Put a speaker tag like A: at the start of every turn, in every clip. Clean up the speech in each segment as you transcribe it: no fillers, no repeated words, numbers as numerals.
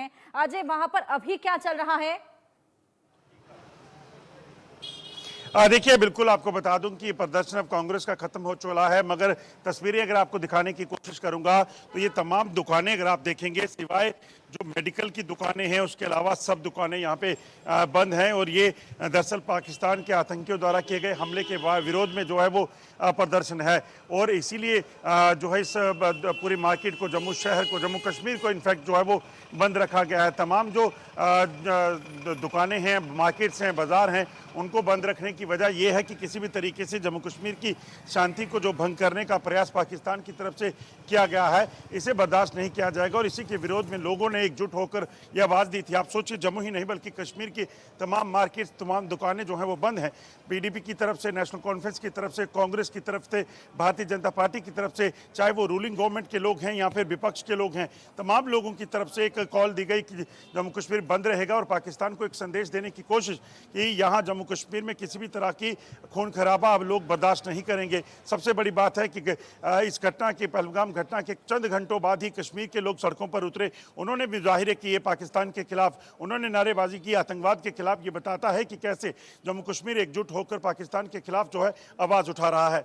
A: हैं। अजय, वहां पर अभी क्या चल रहा है?
B: देखिए, बिल्कुल आपको बता दूं कि ये प्रदर्शन अब कांग्रेस का खत्म हो चुका है, मगर तस्वीरें अगर आपको दिखाने की कोशिश करूंगा तो ये तमाम दुकानें अगर आप देखेंगे, सिवाय जो मेडिकल की दुकानें हैं उसके अलावा सब दुकानें यहाँ पे बंद हैं। और ये दरअसल पाकिस्तान के आतंकियों द्वारा किए गए हमले के विरोध में जो है वो प्रदर्शन है। और इसीलिए जो है इस पूरी मार्केट को, जम्मू शहर को, जम्मू कश्मीर को इनफैक्ट जो है वो बंद रखा गया है। तमाम जो दुकानें हैं, मार्केट्स हैं, बाजार हैं, उनको बंद रखने की वजह यह है कि किसी भी तरीके से जम्मू कश्मीर की शांति को जो भंग करने का प्रयास पाकिस्तान की तरफ से किया गया है, इसे बर्दाश्त नहीं किया जाएगा। और इसी के विरोध में लोगों ने एकजुट होकर यह आवाज़ दी थी। आप सोचिए, जम्मू ही नहीं बल्कि कश्मीर की तमाम मार्केट्स, तमाम दुकानें जो हैं वो बंद हैं। पीडीपी की तरफ से, नेशनल कॉन्फ्रेंस की तरफ से, कांग्रेस की तरफ से, भारतीय जनता पार्टी की तरफ से, चाहे वो रूलिंग गवर्नमेंट के लोग हैं या फिर विपक्ष के लोग हैं, तमाम लोगों की तरफ से एक कॉल दी गई कि जम्मू कश्मीर बंद रहेगा। और पाकिस्तान को एक संदेश देने की कोशिश कि यहाँ जम्मू कश्मीर में किसी भी तरह की खून खराबा अब लोग बर्दाश्त नहीं करेंगे। सबसे बड़ी बात है कि इस घटना के, पहलगाम घटना के चंद घंटों बाद ही कश्मीर के लोग सड़कों पर उतरे। उन्होंने भी जाहिर किए पाकिस्तान के खिलाफ, उन्होंने नारेबाजी की आतंकवाद के खिलाफ। ये बताता है कि कैसे जम्मू कश्मीर एकजुट होकर पाकिस्तान के खिलाफ जो है आवाज उठा रहा है।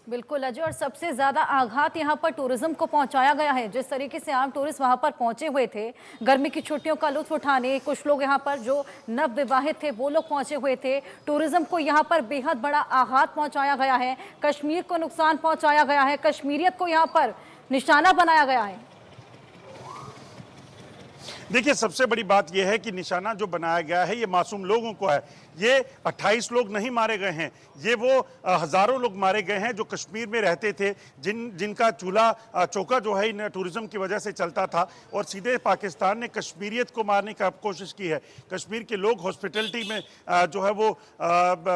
A: बिल्कुल अजय, और सबसे ज्यादा आघात यहाँ पर टूरिज्म को पहुंचाया गया है। जिस तरीके से आम टूरिस्ट वहां पर पहुंचे हुए थे गर्मी की छुट्टियों का लुत्फ उठाने, कुछ लोग यहाँ पर जो नव विवाहित थे वो लोग पहुंचे हुए थे। टूरिज्म को यहाँ पर बेहद बड़ा आघात पहुंचाया गया है, कश्मीर को नुकसान पहुंचाया गया है, कश्मीरियत को यहाँ पर निशाना बनाया गया है।
B: देखिए, सबसे बड़ी बात यह है कि निशाना जो बनाया गया है ये मासूम लोगों को है। ये 28 लोग नहीं मारे गए हैं, ये वो हजारों लोग मारे गए हैं जो कश्मीर में रहते थे, जिनका चूल्हा चौका जो है इन टूरिज्म की वजह से चलता था। और सीधे पाकिस्तान ने कश्मीरियत को मारने की कोशिश की है। कश्मीर के लोग हॉस्पिटलिटी में जो है वो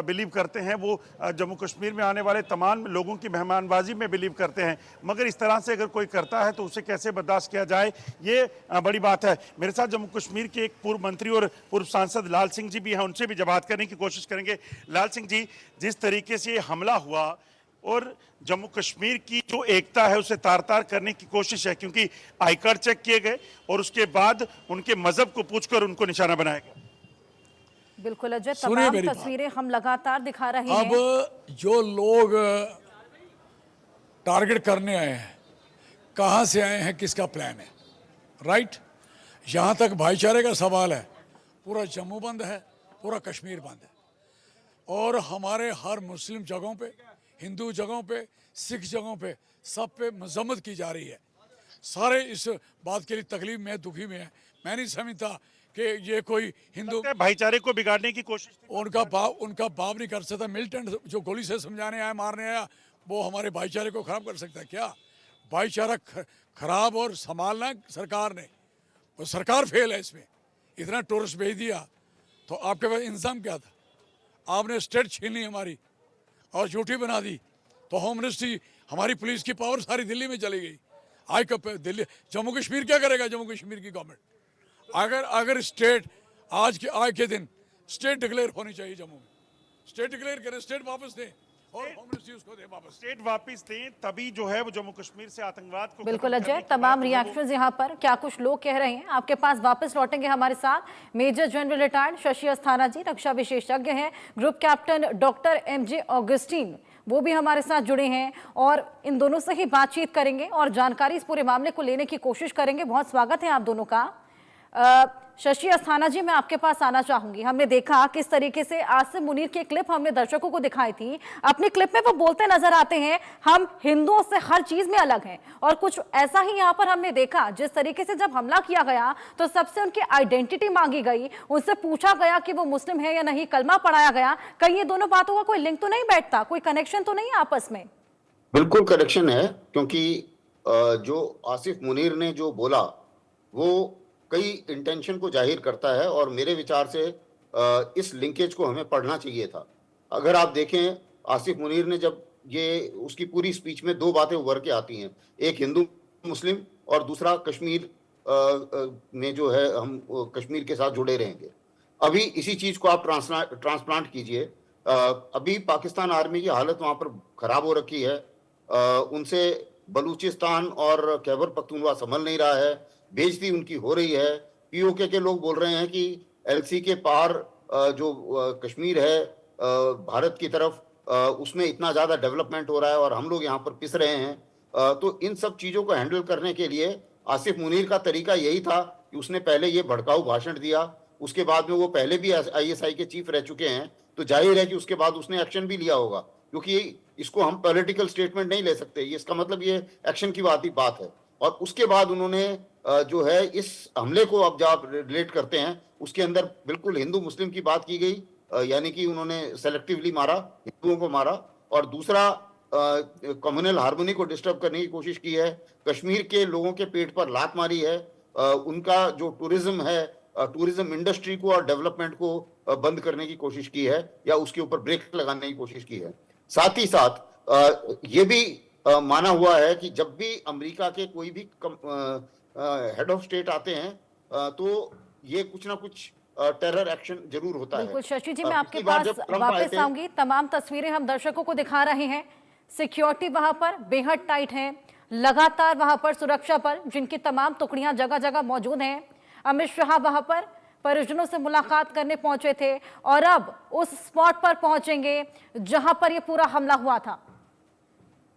B: बिलीव करते हैं, वो जम्मू कश्मीर में आने वाले तमाम लोगों की मेहमानबाजी में बिलीव करते हैं। मगर इस तरह से अगर कोई करता है तो उसे कैसे बर्दाश्त किया जाए, ये बड़ी बात है। मेरे साथ जम्मू कश्मीर के एक पूर्व मंत्री और पूर्व सांसद लाल सिंह जी भी हैं, उनसे भी बात करने की कोशिश करेंगे। लाल सिंह जी, जिस तरीके से हमला हुआ और जम्मू कश्मीर की जो एकता है उसे तार तार करने की कोशिश है, क्योंकि आई कार्ड चेक किए गए और उसके बाद उनके मजहब को पूछकर उनको निशाना बनाया गया।
A: बिल्कुल अजय, तमाम तस्वीरें हम लगातार दिखा रहे हैं।
C: अब जो लोग टारगेट करने आए हैं, कहां से आए हैं, किसका प्लान है, राइट? यहां तक भाईचारे का सवाल है, पूरा जम्मू बंद है, पूरा कश्मीर बंद है। और हमारे हर मुस्लिम जगहों पे, हिंदू जगहों पे, सिख जगहों पे, सब पे मजम्मत की जा रही है। सारे इस बात के लिए तकलीफ में, दुखी में है। मैं नहीं समझता कि ये कोई हिंदू
B: भाईचारे को बिगाड़ने की कोशिश,
C: उनका बाप नहीं कर सकता। मिलिटेंट जो गोली से समझाने आया, मारने आया, वो हमारे भाईचारे को खराब कर सकता है क्या? भाईचारा खराब और संभालना सरकार ने, वो सरकार फेल है इसमें। इतना टूरिस्ट भेज दिया तो आपके पास इंतजाम क्या था? आपने स्टेट छीन ली हमारी और झूठी बना दी, तो होम मिनिस्ट्री, हमारी पुलिस की पावर सारी दिल्ली में चली गई। आई कब दिल्ली, जम्मू कश्मीर क्या करेगा? जम्मू कश्मीर की गवर्नमेंट अगर स्टेट आज के दिन स्टेट डिक्लेयर होनी चाहिए जम्मू में, स्टेट डिक्लेयर करें, स्टेट वापस दें और होम मिनिस्ट्री उसको दे वापस,
B: स्टेट वापस दें, तभी जो है वो जम्मू कश्मीर से आतंकवाद को।
A: बिल्कुल अजय, तमाम रिएक्शंस यहाँ पर, क्या कुछ लोग कह रहे हैं आपके पास। वापस लौटेंगे हमारे साथ major general retired Shashi Asthana ji, रक्षा विशेषज्ञ हैं, group captain doctor MJ Augustine, वो भी हमारे साथ जुड़े हैं और इन दोनों से ही बातचीत करेंगे और जानकारी इस पूरे मामले को लेने की कोशिश करेंगे। बहुत स्वागत है आप दोनों का। शशि अस्थाना जी, मैं आपके पास आना चाहूंगी। हमने देखा किस तरीके से आसिम मुनीर की क्लिप हमने दर्शकों को दिखाई थी। अपनी क्लिप में वो बोलते नजर आते हैं, हम हिंदुओं से हर चीज में अलग हैं। और कुछ ऐसा ही यहाँ पर हमने देखा, जिस तरीके से जब हमला किया गया तो सबसे उनकी आइडेंटिटी मांगी गई, उनसे पूछा गया कि वो मुस्लिम है या नहीं, कलमा पढ़ाया गया। कहीं ये दोनों बातों का कोई लिंक तो नहीं बैठता, कोई कनेक्शन तो नहीं आपस में?
D: बिल्कुल कनेक्शन है, क्योंकि जो आसिफ मुनीर ने जो बोला वो कई इंटेंशन को जाहिर करता है। और मेरे विचार से इस लिंकेज को हमें पढ़ना चाहिए था। अगर आप देखें, आसिफ मुनीर ने जब ये उसकी पूरी स्पीच में दो बातें उभर के आती हैं, एक हिंदू मुस्लिम और दूसरा कश्मीर में जो है हम कश्मीर के साथ जुड़े रहेंगे। अभी इसी चीज को आप ट्रांसप्लांट कीजिए। अभी पाकिस्तान आर्मी की हालत वहां पर खराब हो रखी है। उनसे बलूचिस्तान और खैबर पख्तूनख्वा संभल नहीं रहा है, बेइज्जती उनकी हो रही है। पीओके के लोग बोल रहे हैं कि एलसी के पार जो कश्मीर है भारत की तरफ, उसमें इतना ज्यादा डेवलपमेंट हो रहा है और हम लोग यहाँ पर पिस रहे हैं। तो इन सब चीजों को हैंडल करने के लिए आसिफ मुनीर का तरीका यही था कि उसने पहले ये भड़काऊ भाषण दिया, उसके बाद में वो पहले भी आईएसआई के चीफ रह चुके हैं, तो जाहिर है कि उसके बाद उसने एक्शन भी लिया होगा, क्योंकि इसको हम पॉलिटिकल स्टेटमेंट नहीं ले सकते, इसका मतलब ये एक्शन की बात है। और उसके बाद उन्होंने जो है इस हमले को अब जब रिलेट करते हैं उसके अंदर बिल्कुल हिंदू मुस्लिम की बात की गई, यानी कि उन्होंने सेलेक्टिवली मारा, हिंदुओं को मारा, और दूसरा कम्युनल हार्मोनी को डिस्टर्ब करने की कोशिश की है, कश्मीर के लोगों के पेट पर लात मारी है, उनका जो टूरिज्म है, टूरिज्म इंडस्ट्री को और डेवलपमेंट को बंद करने की कोशिश की है या उसके ऊपर ब्रेक लगाने की कोशिश की है। साथ ही साथ ये भी माना हुआ है कि जब भी अमेरिका के कोई भी हेड ऑफ स्टेट आते हैं तो ये कुछ ना कुछ टेरर एक्शन जरूर होता है।
A: बिल्कुल शशि जी, मैं आपके पास वापस आऊंगी। तमाम तस्वीरें हम दर्शकों को दिखा रहे हैं। सिक्योरिटी वहां पर बेहद टाइट है, लगातार वहां पर सुरक्षा बल जिनकी तमाम टुकड़ियां जगह जगह मौजूद हैं। अमित शाह वहां पर परिजनों से मुलाकात करने पहुंचे थे और अब उस स्पॉट पर पहुंचेंगे जहां पर यह पूरा हमला हुआ था।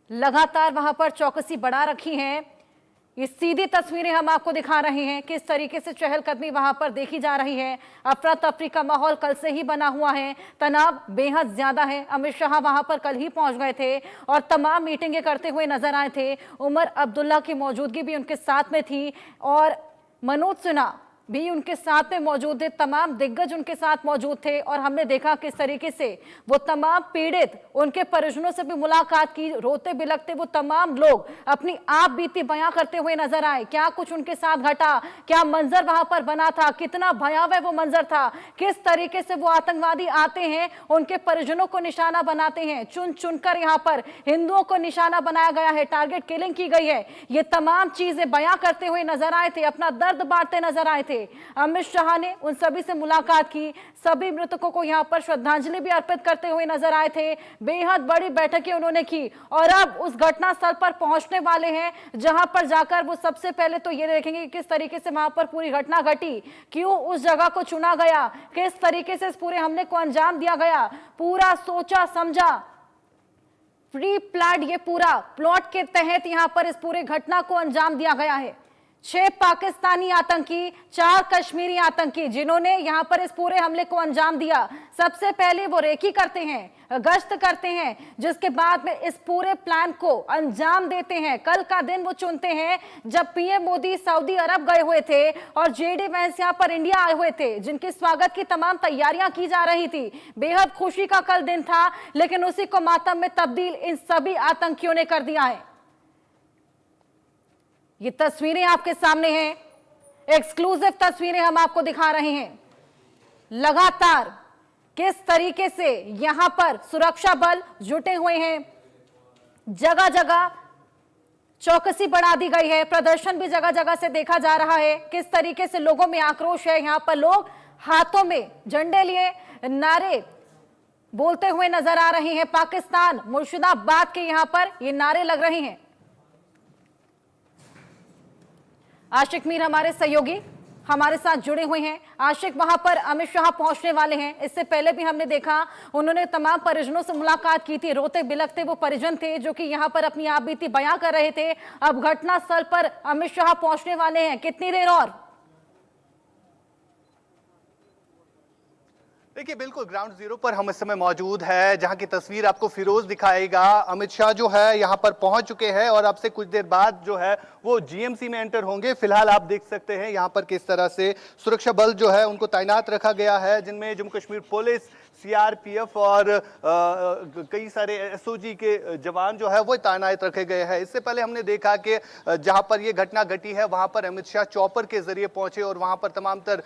A: लगातार वहां पर चौकसी बढ़ा रखी है। ये सीधी तस्वीरें हम आपको दिखा रहे हैं किस तरीके से चहलकदमी वहां पर देखी जा रही है। अफरा तफरी का माहौल कल से ही बना हुआ है, तनाव बेहद ज्यादा है। अमित शाह वहां पर कल ही पहुंच गए थे और तमाम मीटिंगें करते हुए नजर आए थे। उमर अब्दुल्ला की मौजूदगी भी उनके साथ में थी और मनोज सिन्हा भी उनके साथ में मौजूद थे। तमाम दिग्गज उनके साथ मौजूद थे और हमने देखा किस तरीके से वो तमाम पीड़ित, उनके परिजनों से भी मुलाकात की। रोते बिलखते वो तमाम लोग अपनी आप बीती बयां करते हुए नजर आए। क्या कुछ उनके साथ घटा, क्या मंजर वहां पर बना था, कितना भयावह वो मंजर था, किस तरीके से वो आतंकवादी आते हैं, उनके परिजनों को निशाना बनाते हैं। चुन चुनकर यहाँ पर हिंदुओं को निशाना बनाया गया है, टारगेट किलिंग की गई है। ये तमाम चीजें बयां करते हुए नजर आए थे, अपना दर्द बांटते नजर आए थे। अमित शाह ने उन सभी से मुलाकात की, सभी मृतकों को यहां पर श्रद्धांजलि भी अर्पित करते हुए नजर आए थे। बेहद बड़ी बैठकें उन्होंने की और अब उस घटनास्थल पर पहुंचने वाले हैं जहां पर जाकर वो सबसे पहले तो ये देखेंगे कि किस तरीके से वहां पर पूरी घटना घटी, क्यों उस जगह को चुना गया, किस तरीके से इस पूरे हमले को अंजाम दिया गया। पूरा सोचा समझा, प्री प्लान, ये पूरा प्लॉट के तहत यहां पर इस पूरे घटना को अंजाम दिया गया है। 6 पाकिस्तानी आतंकी, 4 कश्मीरी आतंकी जिन्होंने यहां पर इस पूरे हमले को अंजाम दिया। सबसे पहले वो रेकी करते हैं, गश्त करते हैं, जिसके बाद में इस पूरे प्लान को अंजाम देते हैं। कल का दिन वो चुनते हैं जब पीएम मोदी सऊदी अरब गए हुए थे और जेडी वैंस यहां पर इंडिया आए हुए थे, जिनके स्वागत की तमाम तैयारियां की जा रही थी। बेहद खुशी का कल दिन था, लेकिन उसी को मातम में तब्दील इन सभी आतंकियों ने कर दिया है। ये तस्वीरें आपके सामने हैं, एक्सक्लूसिव तस्वीरें हम आपको दिखा रहे हैं। लगातार किस तरीके से यहां पर सुरक्षा बल जुटे हुए हैं, जगह जगह चौकसी बढ़ा दी गई है, प्रदर्शन भी जगह जगह से देखा जा रहा है। किस तरीके से लोगों में आक्रोश है, यहां पर लोग हाथों में झंडे लिए नारे बोलते हुए नजर आ रहे हैं। पाकिस्तान मुर्शिदाबाद के यहां पर ये नारे लग रहे हैं। आशिक मीर हमारे सहयोगी हमारे साथ जुड़े हुए हैं। आशिक, वहां पर अमित शाह पहुंचने वाले हैं, इससे पहले भी हमने देखा उन्होंने तमाम परिजनों से मुलाकात की थी। रोते बिलखते वो परिजन थे जो कि यहां पर अपनी आपबीती बयां कर रहे थे। अब घटनास्थल पर अमित शाह पहुंचने वाले हैं, कितनी देर और?
E: देखिए, बिल्कुल ग्राउंड जीरो पर हम इस समय मौजूद है, जहां की तस्वीर आपको फिरोज दिखाएगा। अमित शाह जो है यहां पर पहुंच चुके हैं और अब से कुछ देर बाद जो है वो जीएमसी में एंटर होंगे। फिलहाल आप देख सकते हैं यहां पर किस तरह से सुरक्षा बल जो है उनको तैनात रखा गया है, जिनमें जम्मू कश्मीर पुलिस, सीआरपीएफ और कई सारे एसओजी के जवान जो है वो तैनात रखे गए हैं। इससे पहले हमने देखा कि जहां पर ये घटना घटी है वहां पर अमित शाह चॉपर के जरिए पहुंचे और वहां पर तमाम तर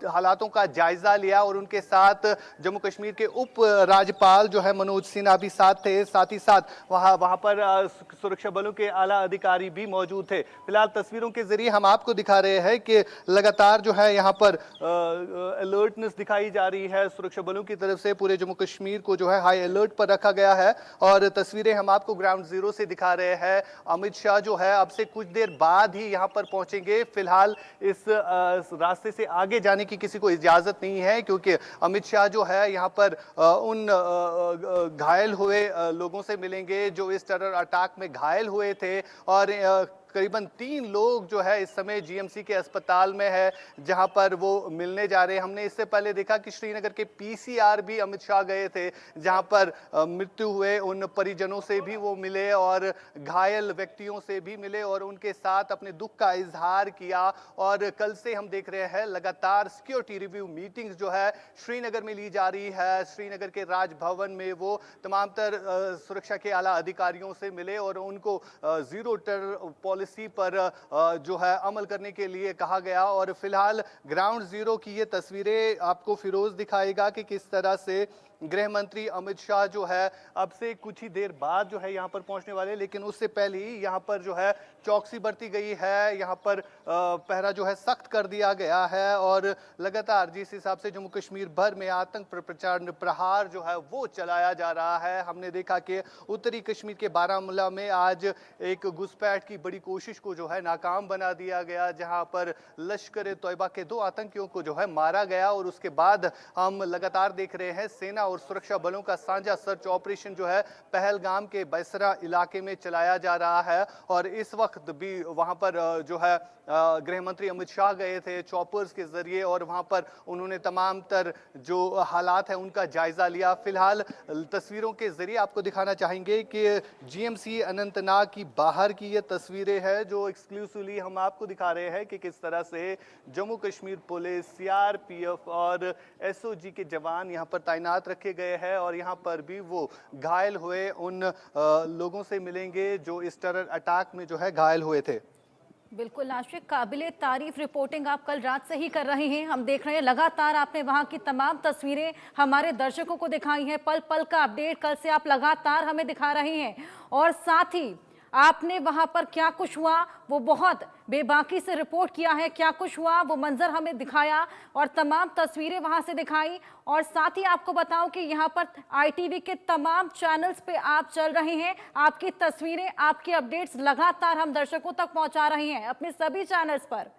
E: हालातों का जायजा लिया और उनके साथ जम्मू कश्मीर के उप राज्यपाल जो है मनोज सिन्हा भी साथ थे। साथ ही साथ वहां पर सुरक्षा बलों के आला अधिकारी भी मौजूद थे। फिलहाल तस्वीरों के जरिए हम आपको दिखा रहे हैं कि लगातार जो है यहाँ पर अलर्टनेस दिखाई जा रही है सुरक्षा बलों की तरफ से पूरे जम्मू कश्मीर को जो है हाई अलर्ट पर रखा गया है। और तस्वीरें हम आपको ग्राउंड जीरो से दिखा रहे हैं। अमित शाह जो है अब से कुछ देर बाद ही यहाँ पर पहुंचेंगे। फिलहाल इस रास्ते से आगे जाने की किसी को इजाजत नहीं है, क्योंकि अमित शाह जो है यहाँ पर उन घायल हुए लोगों से मिलेंगे जो इस टेरर अटैक में घायल हुए थे। और करीबन 3 लोग जो है इस समय जीएमसी के अस्पताल में है, जहां पर वो मिलने जा रहे हैं। हमने इससे पहले देखा कि श्रीनगर के पीसीआर भी अमित शाह गए थे, जहां पर मृत्यु हुए उन परिजनों से भी वो मिले और घायल व्यक्तियों से भी मिले और उनके साथ अपने दुख का इजहार किया। और कल से हम देख रहे हैं लगातार सिक्योरिटी रिव्यू मीटिंग्स जो है श्रीनगर में ली जा रही है। श्रीनगर के राजभवन में वो तमाम तर सुरक्षा के आला अधिकारियों से मिले और उनको जीरो टेरर पॉलिसी पर जो है अमल करने के लिए कहा गया। और फिलहाल ग्राउंड जीरो की ये तस्वीरें आपको फिरोज दिखाएगा कि किस तरह से गृह मंत्री अमित शाह जो है अब से कुछ ही देर बाद जो है यहाँ पर पहुंचने वाले, लेकिन उससे पहले ही यहाँ पर जो है चौकसी बरती गई है। यहाँ पर पहरा जो है सख्त कर दिया गया है और लगातार जिस हिसाब से जम्मू कश्मीर भर में आतंक पर प्रचंड प्रहार जो है वो चलाया जा रहा है। हमने देखा कि उत्तरी कश्मीर के बारामूला में आज एक घुसपैठ की बड़ी कोशिश को जो है नाकाम बना दिया गया, जहाँ पर लश्कर तोयबा के 2 आतंकियों को जो है मारा गया। और उसके बाद हम लगातार देख रहे हैं सेना और सुरक्षा बलों का साझा सर्च ऑपरेशन जो है पहलगाम के बैसरा इलाके में चलाया जा रहा है। और इस वक्त भी वहां पर जो है गृह मंत्री अमित शाह गए थे चॉपर्स के जरिए और वहां पर उन्होंने तमाम तर जो हालात है उनका जायजा लिया। फिलहाल तस्वीरों के जरिए आपको दिखाना चाहेंगे कि जीएमसी अनंतनाग की बाहर की ये तस्वीरें हैं जो एक्सक्लूसिवली हम आपको दिखा रहे हैं कि किस तरह से जम्मू कश्मीर पुलिस, सीआरपीएफ और एसओजी के जवान यहाँ पर तैनात रखे गए हैं। और यहाँ पर भी वो घायल हुए उन लोगों से मिलेंगे जो इस टेरर अटैक में जो है घायल हुए थे।
A: बिल्कुल नाशिक, काबिले तारीफ रिपोर्टिंग आप कल रात से ही कर रहे हैं। हम देख रहे हैं लगातार आपने वहां की तमाम तस्वीरें हमारे दर्शकों को दिखाई हैं। पल पल का अपडेट कल से आप लगातार हमें दिखा रहे हैं और साथ ही आपने वहां पर क्या कुछ हुआ वो बहुत बेबाकी से रिपोर्ट किया है। क्या कुछ हुआ वो मंजर हमें दिखाया और तमाम तस्वीरें वहां से दिखाई। और साथ ही आपको बताऊं कि यहाँ पर आईटीवी के तमाम चैनल्स पे आप चल रहे हैं। आपकी तस्वीरें, आपकी अपडेट्स लगातार हम दर्शकों तक पहुंचा रहे हैं अपने सभी चैनल्स पर।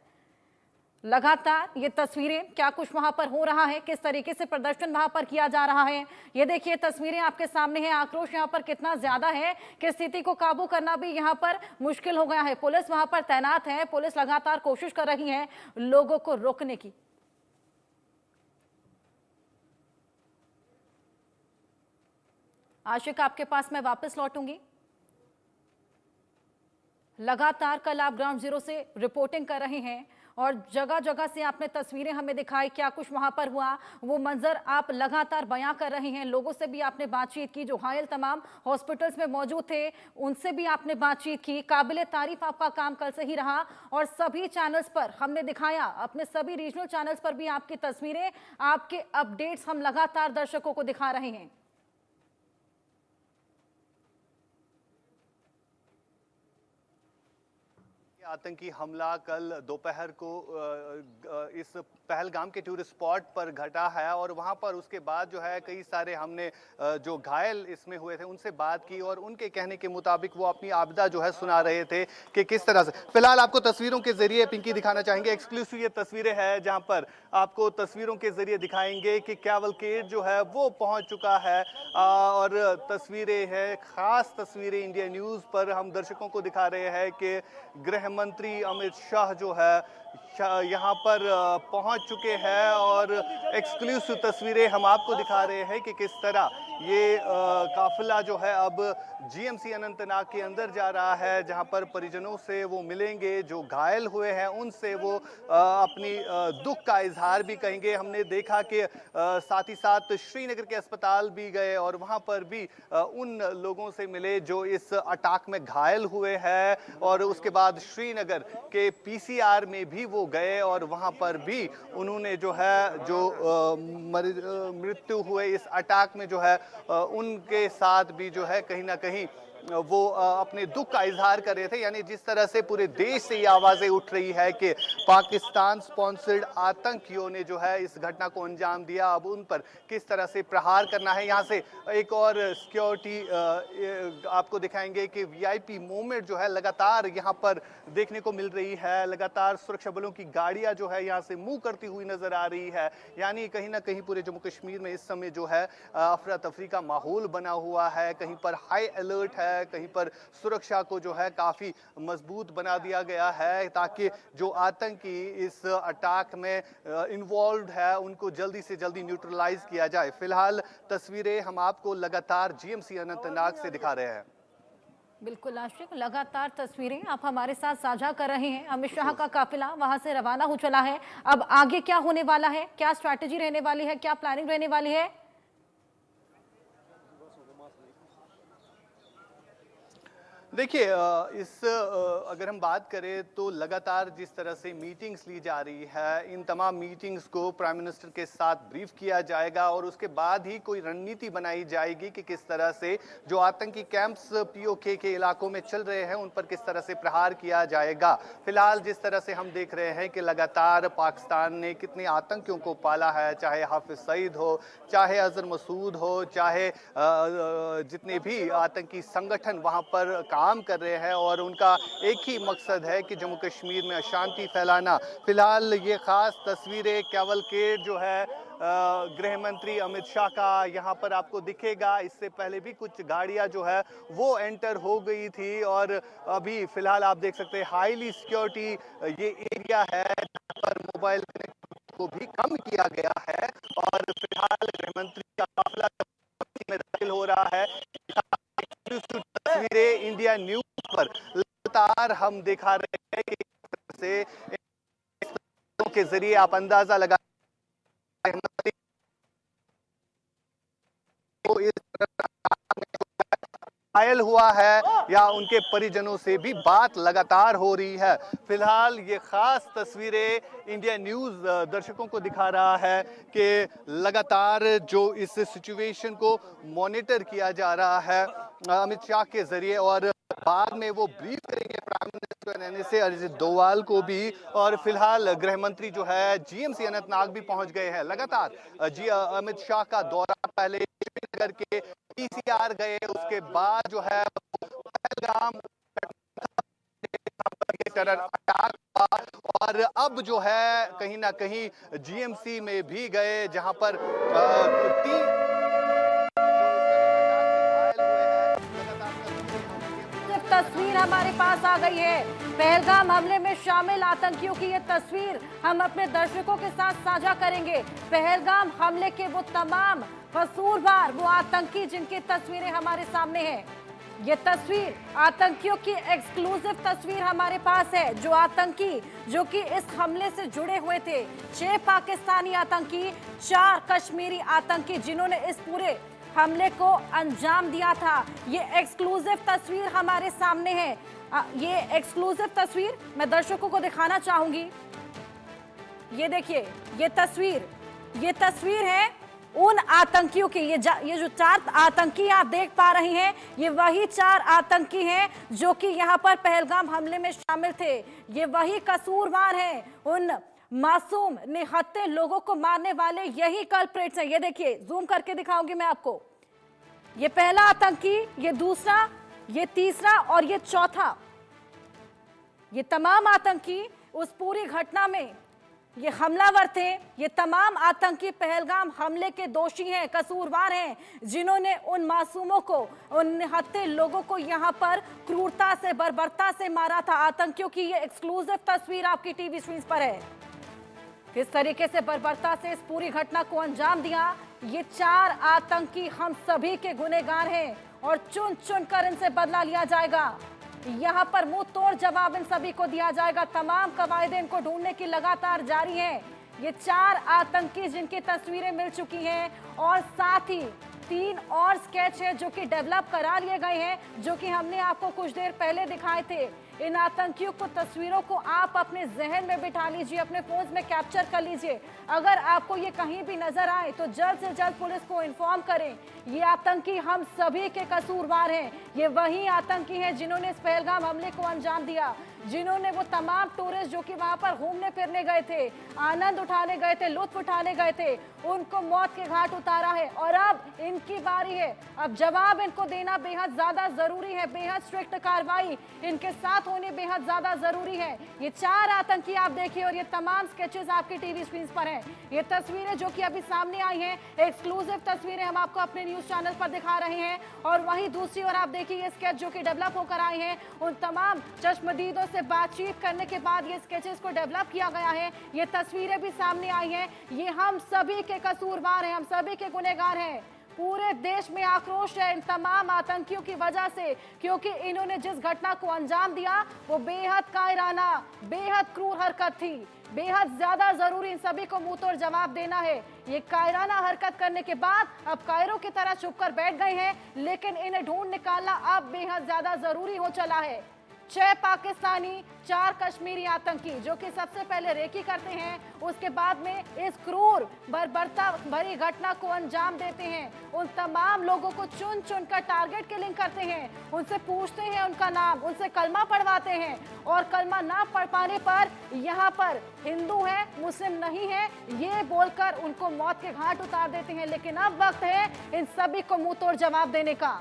A: लगातार ये तस्वीरें, क्या कुछ वहां पर हो रहा है, किस तरीके से प्रदर्शन वहां पर किया जा रहा है, ये देखिए तस्वीरें आपके सामने हैं। आक्रोश यहाँ पर कितना ज्यादा है कि स्थिति को काबू करना भी यहाँ पर मुश्किल हो गया है। पुलिस वहां पर तैनात है, पुलिस लगातार कोशिश कर रही है लोगों को रोकने की। आशिक, आपके पास मैं वापस लौटूंगी। लगातार कल आप ग्राउंड जीरो से रिपोर्टिंग कर रहे हैं और जगह जगह से आपने तस्वीरें हमें दिखाई, क्या कुछ वहां पर हुआ वो मंजर आप लगातार बयां कर रहे हैं। लोगों से भी आपने बातचीत की, जो घायल तमाम हॉस्पिटल्स में मौजूद थे उनसे भी आपने बातचीत की। काबिले तारीफ आपका काम कल से ही रहा और सभी चैनल्स पर हमने दिखाया, अपने सभी रीजनल चैनल्स पर भी आपकी तस्वीरें, आपके अपडेट्स हम लगातार दर्शकों को दिखा रहे हैं।
E: आतंकी हमला कल दोपहर को इस पहलगाम के टूरिस्ट स्पॉट पर घटा है और वहां पर उसके बाद जो है कई सारे हमने जो घायल इसमें हुए थे उनसे बात की और उनके कहने के मुताबिक वो अपनी आपदा जो है सुना रहे थे कि किस तरह से। फिलहाल आपको तस्वीरों के जरिए पिंकी दिखाना चाहेंगे। एक्सक्लूसिव ये तस्वीरें हैं जहां पर आपको तस्वीरों के जरिए दिखाएंगे कि कैवलकेड जो है वो पहुंच चुका है और तस्वीरें हैं, खास तस्वीरें इंडिया न्यूज पर हम दर्शकों को दिखा रहे हैं कि गृह मंत्री अमित शाह जो है यहाँ पर पहुंच चुके हैं और एक्सक्लूसिव तस्वीरें हम आपको दिखा रहे हैं कि किस तरह ये काफिला जो है अब जीएमसी अनंतनाग के अंदर जा रहा है, जहां पर परिजनों से वो मिलेंगे, जो घायल हुए हैं उनसे वो अपनी दुख का इजहार भी कहेंगे। हमने देखा कि साथ ही साथ श्रीनगर के अस्पताल भी गए और वहां पर भी उन लोगों से मिले जो इस अटैक में घायल हुए हैं और उसके बाद श्रीनगर के पीसीआर में भी वो गए और वहां पर भी उन्होंने जो है जो मृत्यु हुए इस अटैक में जो है उनके साथ भी जो है कहीं ना कहीं वो अपने दुख का इजहार कर रहे थे। यानी जिस तरह से पूरे देश से ये आवाजें उठ रही है कि पाकिस्तान स्पॉन्सर्ड आतंकियों ने जो है इस घटना को अंजाम दिया, अब उन पर किस तरह से प्रहार करना है। यहाँ से एक और सिक्योरिटी आपको दिखाएंगे कि वीआईपी मूवमेंट जो है लगातार यहाँ पर देखने को मिल रही है। लगातार सुरक्षा बलों की गाड़ियां जो है यहाँ से मूव करती हुई नजर आ रही है। यानी कहीं ना कहीं पूरे जम्मू कश्मीर में इस समय जो है अफरा तफरी का माहौल बना हुआ है। कहीं पर हाई अलर्ट है, कहीं पर सुरक्षा को जो है काफी मजबूत बना दिया गया है ताकि जो आतंकी इस अटैक में इन्वॉल्व है उनको जल्दी से जल्दी न्यूट्रलाइज किया जाए। फिलहाल तस्वीरें हम आपको लगातार जीएमसी अनंतनाग से दिखा रहे हैं।
A: बिल्कुल आशिक, लगातार तस्वीरें आप हमारे साथ साझा कर रहे हैं। अमित शाह का काफिला वहां से रवाना हो चला है। अब आगे क्या होने वाला है, क्या स्ट्रैटेजी रहने वाली है, क्या प्लानिंग रहने वाली है?
E: देखिए अगर हम बात करें तो लगातार जिस तरह से मीटिंग्स ली जा रही है, इन तमाम मीटिंग्स को प्राइम मिनिस्टर के साथ ब्रीफ किया जाएगा और उसके बाद ही कोई रणनीति बनाई जाएगी कि किस तरह से जो आतंकी कैंप्स पीओके के इलाकों में चल रहे हैं उन पर किस तरह से प्रहार किया जाएगा। फिलहाल जिस तरह से हम देख रहे हैं कि लगातार पाकिस्तान ने कितने आतंकियों को पाला है, चाहे हाफिज सईद हो, चाहे अजहर मसूद हो, चाहे जितने भी आतंकी संगठन वहां पर काम कर रहे हैं और उनका एक ही मकसद है कि जम्मू कश्मीर में अशांति फैलाना। फिलहाल ये खास तस्वीरें कैवलकेड जो है गृह मंत्री अमित शाह का यहाँ पर आपको दिखेगा। इससे पहले भी कुछ गाड़ियां जो है वो एंटर हो गई थी और अभी फिलहाल आप देख सकते हैं हाईली सिक्योरिटी ये एरिया है जहाँ पर मोबाइल कनेक्टिविटी को भी कम किया गया है और फिलहाल गृह मंत्री का काफिला में दाखिल हो रहा है। तस्वीरें इंडिया न्यूज पर लगातार हम दिखा रहे हैं कि से के जरिए आप अंदाजा लगा घायल हुआ है या उनके परिजनों से भी बात लगातार हो रही है। फिलहाल ये खास तस्वीरें इंडिया न्यूज दर्शकों को दिखा रहा है कि लगातार जो इस सिचुएशन को मॉनिटर किया जा रहा है अमित शाह के जरिए और बाद में वो ब्रीफ करेंगे prime minister NSA Ajit Doval को भी। और फिलहाल गृह मंत्री जो है जीएमसी अनंतनाग भी पहुंच गए हैं। लगातार अमित शाह का दौरा पहले श्रीनगर के पीसीआर गए, उसके बाद जो है पहलगाम टेरर अटैक और अब जो है कहीं ना कहीं जीएमसी में भी गए जहां पर
A: तस्वीर हमारे पास आ गई है। पहलगाम हमले में शामिल आतंकियों की ये तस्वीर हम अपने दर्शकों के साथ साझा करेंगे। पहलगाम हमले के वो तमाम कसूरवार, वो आतंकी जिनकी तस्वीरें हमारे सामने हैं। ये तस्वीर आतंकियों की एक्सक्लूसिव तस्वीर हमारे पास है। जो आतंकी जो कि इस हमले से जुड़े हुए थे, 6 पाकिस्तानी आतंकी, 4 कश्मीरी आतंकी जिन्होंने इस पूरे हमले को अंजाम दिया था। ये एक्सक्लूसिव तस्वीर हमारे सामने है। ये एक्सक्लूसिव तस्वीर मैं दर्शकों को दिखाना चाहूंगी। ये देखिए, ये तस्वीर है उन आतंकियों की। ये जो 4 आतंकी आप देख पा रहे हैं, ये वही 4 आतंकी हैं जो कि यहाँ पर पहलगाम हमले में शामिल थे। ये वही कसूरवार हैं, उन मासूम निहत्थे लोगों को मारने वाले यही कल्प्रिट्स हैं। ये देखिए, जूम करके दिखाऊंगी मैं आपको। ये पहला आतंकी, ये दूसरा, ये तीसरा और ये चौथा। ये तमाम आतंकी उस पूरी घटना में ये हमलावर थे। ये तमाम आतंकी पहलगाम हमले के दोषी हैं, कसूरवार हैं, जिन्होंने उन मासूमों को, उन निहत्थे लोगों को यहाँ पर क्रूरता से, बर्बरता से मारा था। आतंकियों की ये एक्सक्लूसिव तस्वीर आपकी टीवी स्क्रीन पर है। किस तरीके से बर्बरता से इस पूरी घटना को अंजाम दिया। ये 4 आतंकी हम सभी के गुनहगार हैं और चुन चुन कर इनसे बदला लिया जाएगा। यहाँ पर मुंह तोड़ जवाब इन सभी को दिया जाएगा। तमाम कवायदे इनको ढूंढने की लगातार जारी है। ये 4 आतंकी जिनकी तस्वीरें मिल चुकी हैं और साथ ही 3 और स्केच है जो कि डेवलप करा लिए गए हैं, जो कि हमने आपको कुछ देर पहले दिखाए थे। इन आतंकियों को तस्वीरों को आप अपने जहन में बिठा लीजिए, अपने फोन में कैप्चर कर लीजिए। अगर आपको ये कहीं भी नजर आए तो जल्द से जल्द पुलिस को इन्फॉर्म करें। ये आतंकी हम सभी के कसूरवार हैं। ये वही आतंकी हैं जिन्होंने इस पहलगाम हमले को अंजाम दिया, जिन्होंने वो तमाम टूरिस्ट जो कि वहां पर घूमने फिरने गए थे, आनंद उठाने गए थे, लुत्फ उठाने गए थे, उनको मौत के घाट उतारा है। और अब इनकी बारी है। अब जवाब इनको देना बेहद ज्यादा जरूरी है। बेहद स्ट्रिक्ट कार्रवाई इनके साथ होनी बेहद ज्यादा जरूरी है। ये 4 आतंकी आप देखिए और ये तमाम स्केचेस आपकी टीवी स्क्रीन पर हैं। ये तस्वीरें जो कि अभी सामने आई हैं, एक्सक्लूसिव तस्वीरें हम आपको अपने न्यूज चैनल पर दिखा रहे हैं। और वहीं दूसरी ओर आप देखिए ये स्केच जो कि डेवलप होकर आए हैं, उन तमाम चश्मदीदों से बातचीत करने के बाद ये स्केचेस को डेवलप किया गया है। ये तस्वीरें भी सामने आई हैं। ये हम सभी के कसूरवार हैं, हम सभी के गुनहगार हैं। पूरे देश में आक्रोश है इन तमाम आतंकियों की वजह से, क्योंकि इन्होंने जिस घटना को अंजाम दिया वो बेहद कायराना, बेहद क्रूर हरकत थी। बेहद ज्यादा जरूरी इन सभी को मुंह तोड़ जवाब देना है। ये कायराना हरकत करने के बाद अब कायरों की तरह चुपकर बैठ गए हैं, लेकिन इन्हें ढूंढ निकालना अब बेहद ज्यादा जरूरी हो चला है। 6 पाकिस्तानी, 4 कश्मीरी आतंकी जो कि सबसे पहले रेकी करते हैं, उसके बाद में इस क्रूर बर्बरता भरी घटना को अंजाम देते हैं। उन तमाम लोगों को चुन चुन कर टारगेट किलिंग करते हैं, उनसे पूछते हैं उनका नाम, उनसे कलमा पढ़वाते हैं और कलमा ना पढ़ पाने पर यहाँ पर हिंदू है, मुस्लिम नहीं है ये बोलकर उनको मौत के घाट उतार देते हैं। लेकिन अब वक्त है इन सभी को मुंह तोड़ जवाब देने का।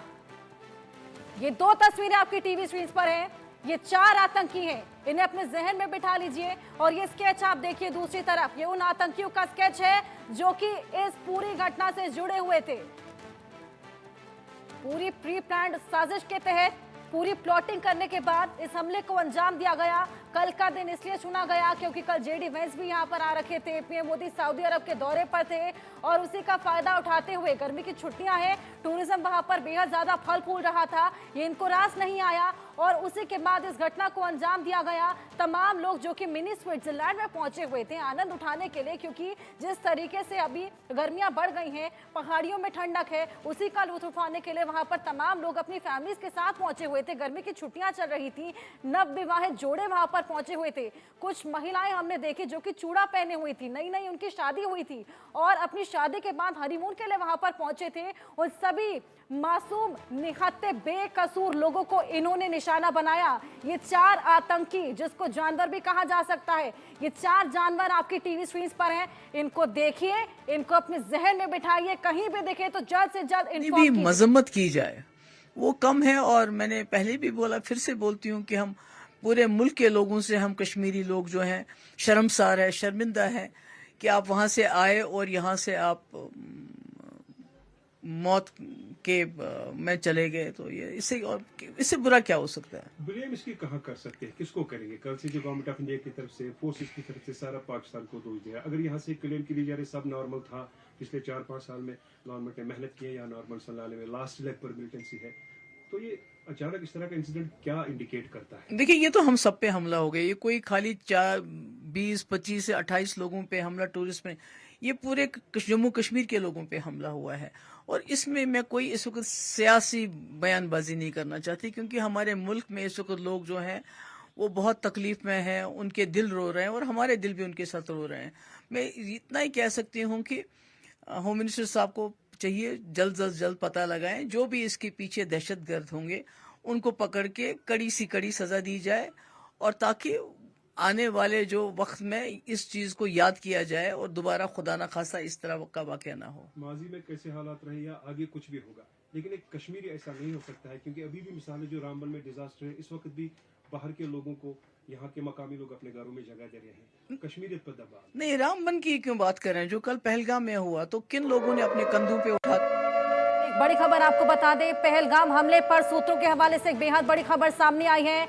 A: ये 2 तस्वीरें आपकी टीवी स्क्रीन पर हैं। ये 4 आतंकी हैं, इन्हें अपने जहन में बिठा लीजिए। और ये स्केच आप देखिए दूसरी तरफ, ये उन आतंकियों का स्केच है जो कि इस पूरी घटना से जुड़े हुए थे। पूरी प्री प्लान्ड साजिश के तहत पूरी प्लॉटिंग करने के बाद इस हमले को अंजाम दिया गया। कल का दिन इसलिए चुना गया क्योंकि कल जेडी वेंस भी यहाँ पर आ रखे थे। पीएम मोदी सऊदी अरब के दौरे पर थे और उसी का फायदा उठाते हुए, गर्मी की छुट्टियां हैं, टूरिज्म वहां पर बेहद ज्यादा फल फूल रहा था, ये इनको रास नहीं आया और उसी के बाद इस घटना को अंजाम दिया गया। तमाम लोग जो कि मिनी स्विट्जरलैंड में पहुंचे हुए थे आनंद उठाने के लिए, क्योंकि जिस तरीके से अभी गर्मियां बढ़ गई हैं, पहाड़ियों में ठंडक है, उसी का लुत्फ उठाने के लिए वहां पर तमाम लोग अपनी फैमिलीज के साथ पहुंचे हुए थे। गर्मी की छुट्टियां चल रही थी, नव विवाहित जोड़े वहां पर पहुंचे हुए थे। कुछ महिलाएं हमने देखी जो कि चूड़ा पहने हुई थी, नई नई उनकी शादी हुई थी और अपनी शादी के बाद हनीमून के लिए वहां पर पहुंचे थे। उन सभी मासूम, निहत्थे, बेकसूर लोगों को इन्होंने निशाना बनाया। ये 4 आतंकी, जिसको जानवर भी कहा जा सकता है, ये 4 जानवर आपकी टीवी स्क्रीन पर हैं। इनको देखिए, इनको अपने जहन में बिठाइए, कहीं भी दिखे तो जल्द से जल्द इन्फॉर्म कीजिए।
F: मजम्मत की जाए वो कम है। और मैंने पहले भी बोला, फिर से बोलती हूँ कि हम पूरे मुल्क के लोगों से, हम कश्मीरी लोग जो हैं शर्मसार है, शर्मिंदा है कि आप वहाँ से आए और यहाँ से आप मौत के में चले गए। तो ये इससे बुरा क्या हो सकता है?
G: ब्लेम इसकी कहाँ कर सकते हैं, किसको करेंगे? कल से जो गवर्नमेंट ऑफ इंडिया की तरफ से, फोर्सेस की तरफ से सारा पाकिस्तान को दोष दिया। अगर यहाँ से क्लेम की जा रही सब नॉर्मल था, पिछले 4-5 साल में गवर्नमेंट ने मेहनत की है, यहाँ नॉर्मल संभालने में लास्ट लेग पर मिलिटेंसी है, तो ये अचानक इस तरह का इंसिडेंट क्या इंडिकेट करता है?
F: देखिए, ये तो हम सब पे हमला हो गया। ये कोई खाली 20, 25 से 28 लोगों पे हमला टूरिस्ट में, ये पूरे जम्मू कश्मीर के लोगों पे हमला हुआ है। और इसमें मैं कोई इस वक्त सियासी बयानबाजी नहीं करना चाहती, क्योंकि हमारे मुल्क में इस वक्त लोग जो हैं वो बहुत तकलीफ में हैं, उनके दिल रो रहे हैं और हमारे दिल भी उनके साथ रो रहे हैं। मैं इतना ही कह सकती हूँ कि होम मिनिस्टर साहब को चाहिए जल्द से जल्द पता लगाएं, जो भी इसके पीछे दहशतगर्द होंगे उनको पकड़ के कड़ी सी कड़ी सजा दी जाए, और ताकि आने वाले जो वक्त में इस चीज को याद किया जाए और दोबारा खुदा ना खासा इस तरह का वाकया ना हो।
G: माजी में कैसे हालात रहे या आगे कुछ भी होगा, लेकिन एक कश्मीरी ऐसा नहीं हो सकता है, क्योंकि अभी भी मिसाल है जो रामबन में डिजास्टर है, इस वक्त भी बाहर के लोगों को यहाँ के मकामी लोग अपने घरों में जगह दे रहे हैं। कश्मीरियत पर दबाव
F: नहीं, रामबन की क्यों बात कर रहे हैं? जो कल पहलगाम में हुआ, तो किन लोगों ने अपने कंधों पे उठा।
A: बड़ी खबर आपको बता दें, पहलगाम हमले पर सूत्रों के हवाले से एक बेहद बड़ी खबर सामने आई है।